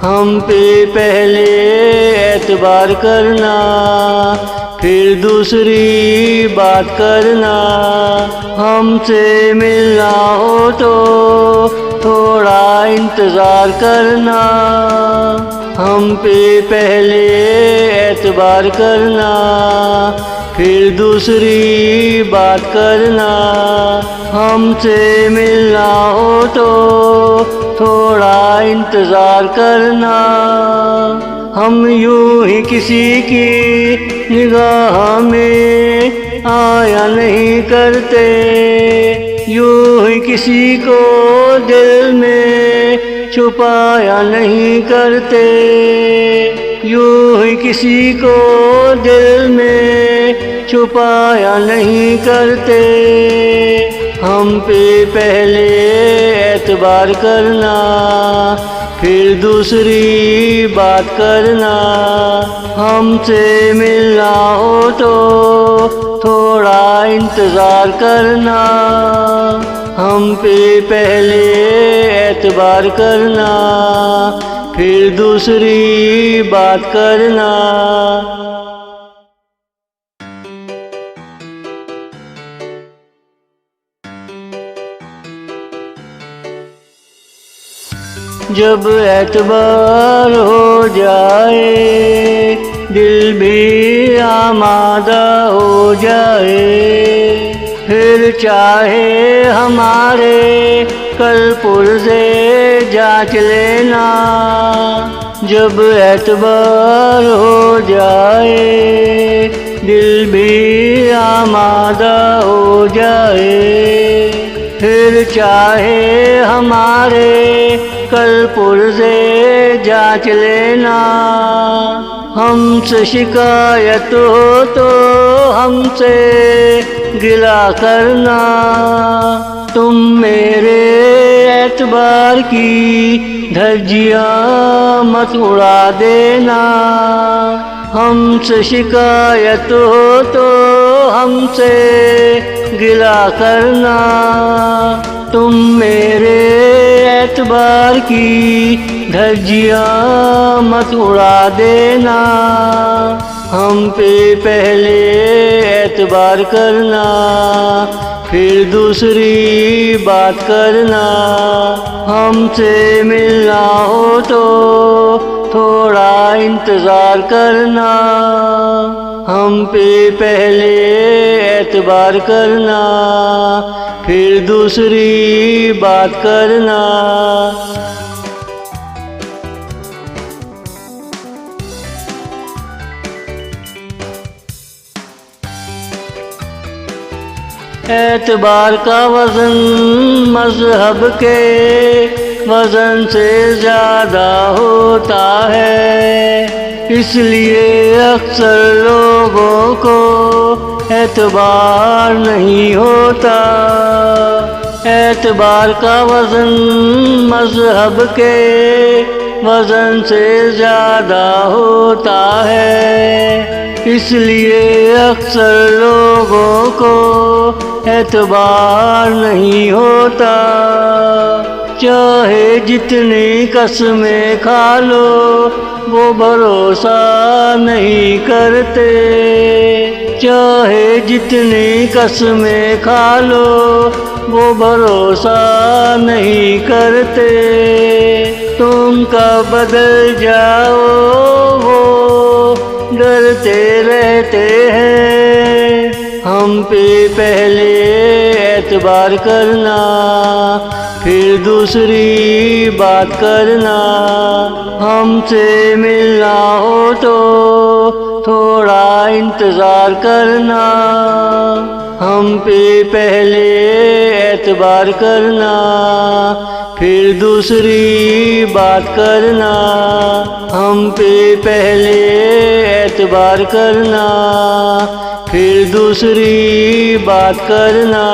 हम पे पहले एतबार करना, फिर दूसरी बात करना। हमसे मिलना हो तो थोड़ा इंतज़ार करना। हम पे पहले एतबार करना, फिर दूसरी बात करना। हमसे मिलना हो तो थोड़ा इंतज़ार करना। हम यूं ही किसी की निगाह में आया नहीं करते, यूं ही किसी को दिल में छुपाया नहीं करते, यूं ही किसी को दिल में छुपाया नहीं करते। हम पे पहले एतबार करना, फिर दूसरी बात करना। हमसे मिलना हो तो थोड़ा इंतज़ार करना। हम पे पहले एतबार करना, फिर दूसरी बात करना। जब एतबार हो जाए, दिल भी आमादा हो जाए, फिर चाहे हमारे कल पुर्ज़े जांच लेना। जब एतबार हो जाए, दिल भी आमादा हो जाए, फिर चाहे हमारे कल पुर्ज़े जांच लेना। हमसे शिकायत हो तो हमसे गिला करना। तुम मेरे एतबार की धज्जियाँ मत उड़ा देना। हमसे शिकायत हो तो हमसे गिला करना। तुम मेरे एतबार की धज्जियाँ मत उड़ा देना। हम पे पहले एतबार करना, फिर दूसरी बात करना। हमसे मिलना हो तो थोड़ा इंतज़ार करना। हम पे पहले एतबार करना, फिर दूसरी बात करना। एतबार का वज़न मज़हब के वज़न से ज़्यादा होता है, इसलिए अक्सर लोगों को एतबार नहीं होता। एतबार का वज़न मज़हब के वज़न से ज़्यादा होता है, इसलिए अक्सर लोगों को एतबार नहीं होता। चाहे जितनी कसमें खा लो, वो भरोसा नहीं करते। चाहे जितनी कसमें खा लो, वो भरोसा नहीं करते। तुम कब बदल जाओ वो डरते रहते हैं। हम पे पहले एतबार करना, फिर दूसरी बात करना। हमसे मिलना हो तो थोड़ा इंतज़ार करना। हम पे पहले एतबार करना, फिर दूसरी बात करना। हम पे पहले एतबार करना, फिर दूसरी बात करना।